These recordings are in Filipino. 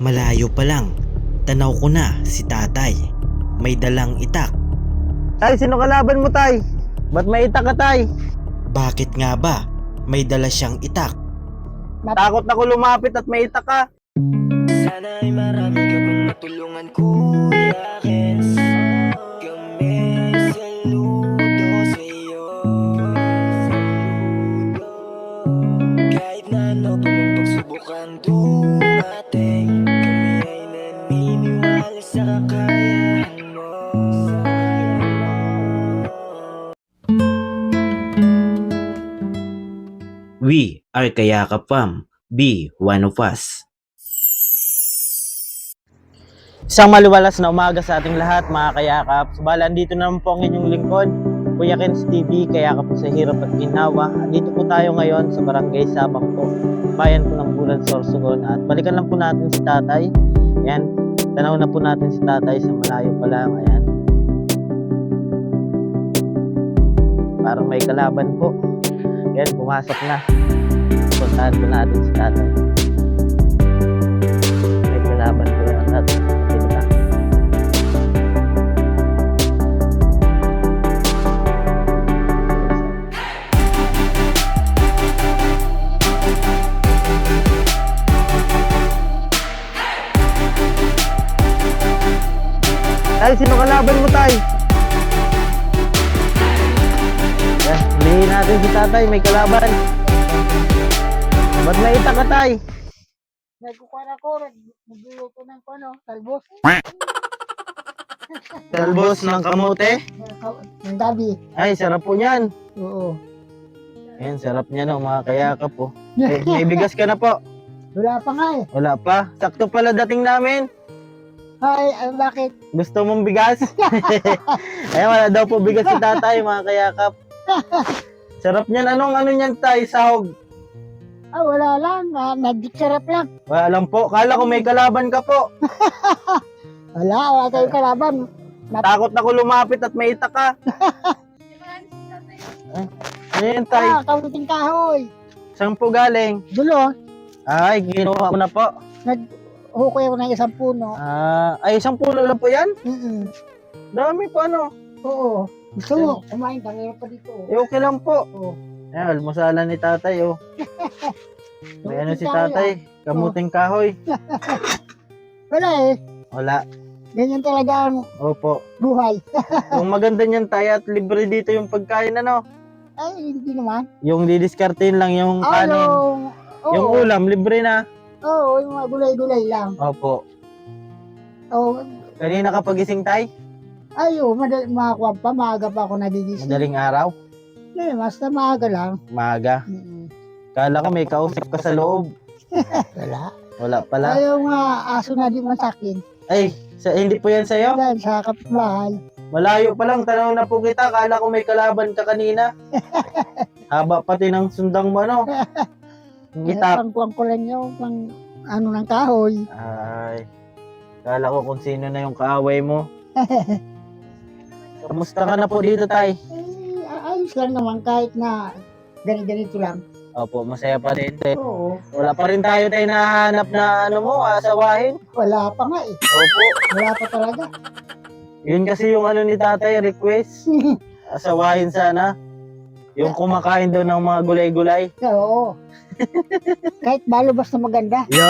Malayo pa lang, tanaw ko na si tatay. May dalang itak. Tay, sino kalaban mo, tay? Ba't may itak ka, tay? Bakit nga ba may dala siyang itak? Takot ako lumapit at may itak ka. Sana ay marami ka pang matulungan, Kuya Kens. Kami saludo sa'yo. Kahit na ano pa mang pagsubukang dumating, kami ay naniniwala sa kakayahan mo. We are Kayakap Fam. Be one of us. Isang maluwalas na umaga sa ating lahat, mga kayakap. Subala, andito naman po ang inyong lingkod, Kuya Kens TV, kayakap po sa hirap at ginawa. Andito po tayo ngayon sa Barangay Sabang po, bayan po ng Bulan, Sorsogon. At balikan lang po natin si tatay. Ayan, tanaw na po natin si tatay sa malayo pa lang. Ayan. Parang may kalaban po. Ayan, pumasok na. Puntahan po natin si tatay. May kalaban po yan natin. Tay, sino kalaban mo, tay? Yan, hulihin natin si tatay, may kalaban. Ba't may itak ka, tay? Nagkukuha ako, nagluluto ng talbos. Talbos ng kamote? Ng gabi. Ay, sarap po niyan. Oo. Ayan, sarap niya no, mga kayakap po. May bigas ka na po. Wala pa nga eh. Wala pa. Sakto pala dating namin. Ay, bakit? Gusto mong bigas? Ayan, wala daw po bigas si tatay, mga kayakap. Sarap niyan. Anong ano niyan, tay? Sahog? Ah, wala lang. Nagdiksarap lang. Wala lang po. Kala ko may kalaban ka po. Wala tayong kalaban. Takot ako lumapit at may itak ka. Ano yan, tay? Kamuting kahoy. Saan po galing? Dulo, Ay, ginawa ko na po. naghukoy ako ng isang puno. Ay, 10 lang po yan? Mm-mm. Dami po ano. Oo. Gusto mo, kumain ka ngayon pa dito. Eh, okay lang po. Oo. Ayan, almusalan ni tatay, oh. May ano si tatay? Kamuting kahoy. Wala eh. Wala. Ganyan talaga ang Opo. buhay. Yung maganda niyan, tay, at libre dito yung pagkain, ano? Ay, hindi naman. Yung didiskartin lang yung kanin. Yung Oo. ulam, libre na. Oo, yung mga gulay-gulay lang. Opo. Oo. Kanina ka pagising, tay? Ayo, makakuha pa, maaga pa ako nagigising. Madaling araw? Eh, basta maaga lang. Maaga. Kala ko may kausap ka sa loob. Wala. Wala pala. Ayaw nga, aso na di man sa akin. Ay, hindi po yan sa'yo? Dahil sa kapitbahay. Malayo pa lang, tanaw na po kita. Kala ko may kalaban ka kanina. Haba pati ng sundang mo, ano? Ang itak. Pangkuang ko lang yung pang ano ng kahoy. Ay, kala ko kung sino na yung kaaway mo. Kamusta ka na po dito, tay? Ayos lang naman kahit na ganito lang. Opo, masaya pa din. Oo. Wala pa rin tayo tayo nahanap na ano mo, asawahin. Wala pa nga eh. Opo. Wala pa talaga. Yun kasi yung ano ni tatay, request. Asawahin sana. Yung kumakain daw ng mga gulay-gulay. Oo. Kahit balo basta maganda. Yo!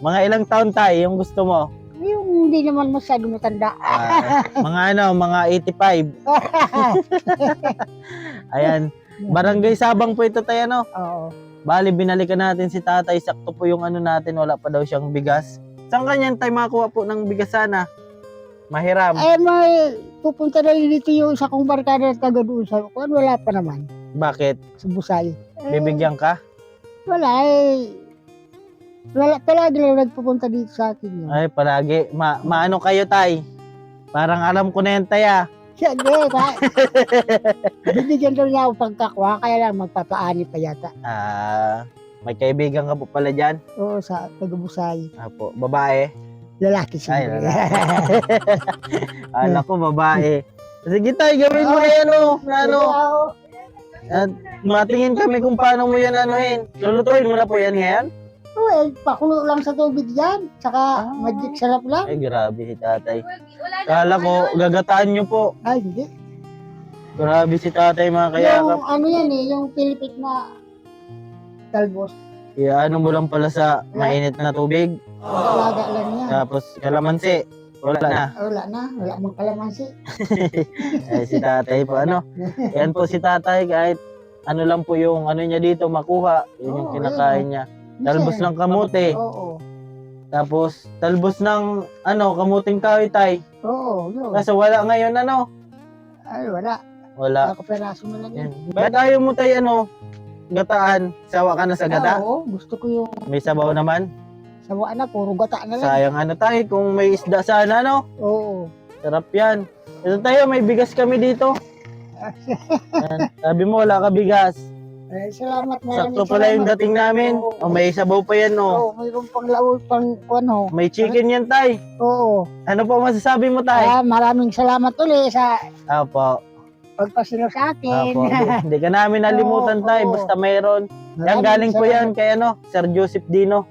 Mga ilang taon tayo yung gusto mo? Yung hindi naman masyado matanda. Mga ano, mga 85. Ayan. Barangay Sabang po ito tayo, no? Oo. Bali, binalikan natin si tatay. Sakto po yung ano natin. Wala pa daw siyang bigas. Saan kanyan tayo makakuha po ng bigas sana? Mahiram. Eh, may pupunta na rin dito yung isa kong barkada at taga doon sa kuwan. Wala pa naman. Bakit? Sa Busay. Bibigyan ka? Wala eh. Wala, palagi lang nagpupunta dito sa akin yun. Ay, palagi. Maano kayo, tay? Parang alam ko na yan, tay, ah. Siyempre, bibigyan daw niya ako pagkakuha, kaya lang magpapaani pa yata. May kaibigan ka po pala dyan? Oo, sa taga-Busay. Apo, babae? Lalaki Ay, siguro. lalaki. Alam ko, babae. Sige tay, gawin mo na yan, oh. Na, ano. At matingin kami kung paano mo yan anuhin. Lulutuin mo na po yan ngayon? Oh, pakulo lang sa tubig yan. Tsaka magic sarap lang. Ay, grabe si tatay. Kala ko, gagataan nyo po. Ay, hindi. Grabe si tatay, mga kayakap. Yung ano yan eh, yung Pilipit na talbos. Kaya ano mo lang pala sa mainit na tubig. Alaga lang yan. Tapos kalamansi. Wala na. Wala mong kalamansi. Ay, si tatay po, ano. Yan po si tatay, kahit ano lang po yung ano niya dito makuha. Yun yung Oo, kinakain niya. Talbos ng kamote. Oo. Tapos talbos ng ano, kamuting kahoy, tay. Oo, yun. Kaso wala ngayon, ano. Ay, wala. Wala. Ako peraso na lang Yan. yan. Ba't ayaw mo tayo, ano, gataan? Sawa ka na sa gata? Oo, gusto ko yung May sabaw naman. sawa na, puro gata na lang. Sayang ano tayo, kung may isda sana, no? Oo. Sarap yan. Ito tayo, may bigas kami dito. Yan. Sabi mo, wala ka bigas. Ay, salamat. maraming Sakto pala yung salamat. dating namin. Oo. O, may sabaw pa yan, no? Oo, mayroon pang laul, pang ano. May chicken yan, tay. Oo. Ano po masasabi mo, tay? Maraming salamat ulit sa Apo. pagpasilo sa akin. Apo. Hindi ka namin nalimutan, Oo, tay. oo. Basta mayroon. Yan, Maraming galing po yan salamat. kay, ano, Sir Joseph Dino.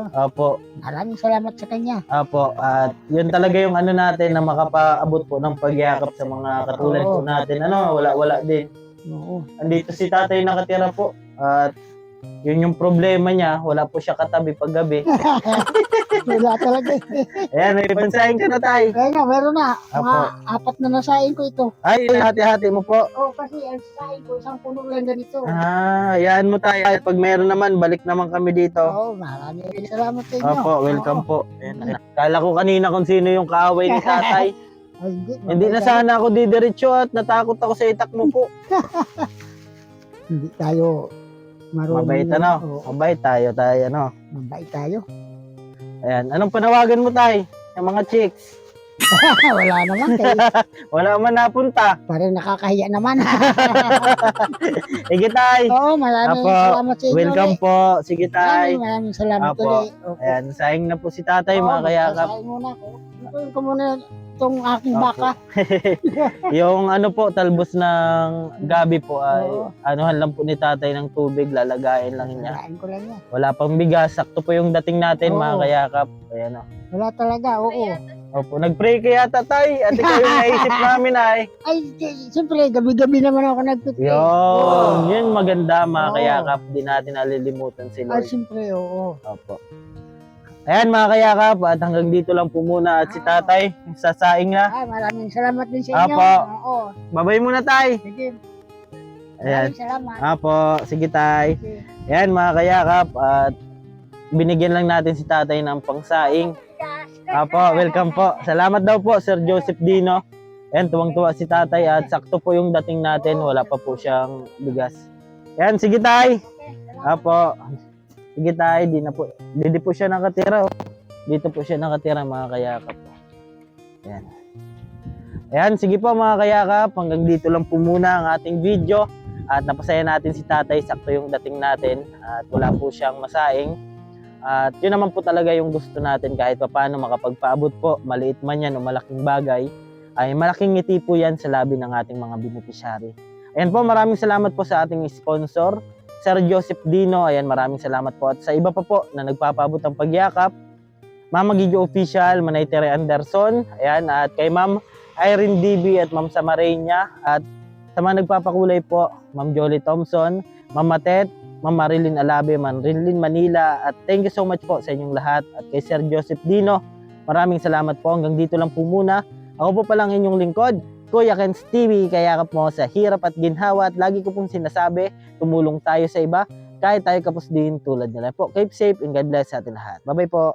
Apo. Maraming salamat sa kanya. Apo, at yun talaga yung ano natin na makapaabot po ng pagyakap sa mga katulad po natin. Ano, wala din. Oo. Andito si tatay nakatira po. At yun yung problema niya, wala po siya katabi pag gabi. Wala talaga. Ayan, may pansahin ka na tay. Kaya nga, meron na. Apo. Mga 4 na nasain ko ito. Ay, hati-hati mo po. Oo, kasi ang sain ko, isang puno lang ganito. Ayan mo tayo. Pag meron naman, balik naman kami dito. Oo, maraming salamat sa inyo. Opo, welcome po. Ayan. Kala ko kanina kung sino yung kaaway ni tatay. Ay, Hindi na sana ako didiretso at natakot ako sa itak mo po. Hindi tayo marunong. Mabait ano? Oo, Mabait tayo, ano? mabait tayo. Ayan, anong panawagan mo tay? Yung mga chicks. Wala naman kayo. Wala man napunta. Parang nakakahiya naman. Sige tay. Oo, maraming Apo, salamat sa inyo. Welcome ulit. po. Sige tay. Maraming salamat Apo. ulit. Opo. Ayan, sayang na po si tatay, Oo, mga kayakap. magsasaing muna ako. Lutuin ko muna itong aking Apo. baka. Yung ano po, talbos ng gabi po ay Oo. anuhan lang po ni tatay ng tubig, lalagayin lang niya. Kain ko lang yan. Wala pang bigas, sakto po yung dating natin, Oo. mga kayakap. Ayan o. Wala talaga, oo. Opo, nag-pray kaya tatay. At ikaw yung naisip namin ay. Ay, siyempre, gabi-gabi naman ako nagpipray. Yun maganda, mga Oo. kayakap. Di natin nalilimutan si Ay, Lord. siyempre, oo. Opo. Ayan mga kayakap, at hanggang dito lang po muna. At si tatay, sasaing na. Ay, maraming salamat din sa inyo. Apo. Oo. Babay muna tay. Sige. Ayan. Maraming salamat. Apo, sige tay. Sige. Ayan mga kayakap, at binigyan lang natin si tatay ng pangsaing. Apo, welcome po. Salamat daw po, Sir Joseph Dino. Ayan, tuwang-tuwa si tatay at sakto po yung dating natin. Wala pa po siyang bigas. Ayan, sige tay. Apo. Sige tay, di po siya nakatira. Oh. Dito po siya nakatira, mga kayakap. Ayan. Ayan, sige po mga kayakap. Hanggang dito lang po muna ang ating video. At napasaya natin si tatay. Sakto yung dating natin. At wala po siyang masaing. At yun naman po talaga yung gusto natin kahit pa paano makapagpaabot po, maliit man yan o malaking bagay, ay malaking ngiti po yan sa labi ng ating mga beneficiary. Ayan po, maraming salamat po sa ating sponsor, Sir Joseph Dino. Ayan, maraming salamat po. At sa iba pa po na nagpapaabot ng pagyakap, Mama Gigi Official, Manay Tere Anderson, ayan, at kay Ma'am Irene DB at Ma'am Samarenya, at sa mga nagpapakulay po, Ma'am Jolie Thompson, Ma'am Matet, Ma'am Marilyn Alabe, Marilyn Manila, at thank you so much po sa inyong lahat. At kay Sir Joseph Dino, maraming salamat po. Hanggang dito lang po muna. Ako po palang inyong lingkod, Kuya Ken's TV, kayakap mo sa hirap at ginhawa. At lagi ko pong sinasabi, tumulong tayo sa iba, kahit tayo kapos din tulad nila po. Keep safe and God bless sa atin lahat. Bye-bye po.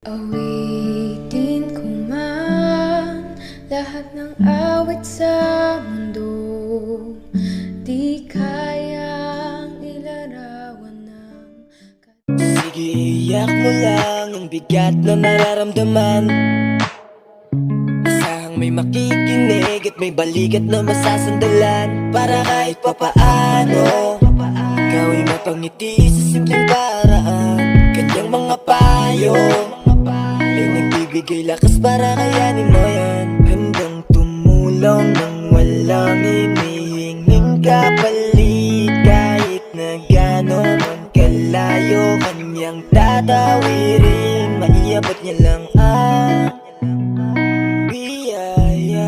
Awitin ko man lahat ng awit sa mundo, di kayang ilarawan ng Sige, iyak mo lang ang bigat na nararamdaman. Asahang may makikinig at may balikat na masasandalan. Para kahit papaano ikaw ay mapangiti sa simpleng paraan. Kanyang mga payo ay nagbibigay lakas para kayanin mo yan. Handang tumulong nang walang hinihinging kapalit. Kahit na gano'n man kalayo kanyang tatawirin, maiabot niya lang ang biyaya.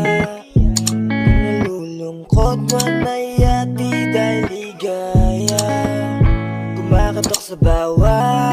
Kung nalulungkot man ay ati dahil ligaya, kumakatok sa bawat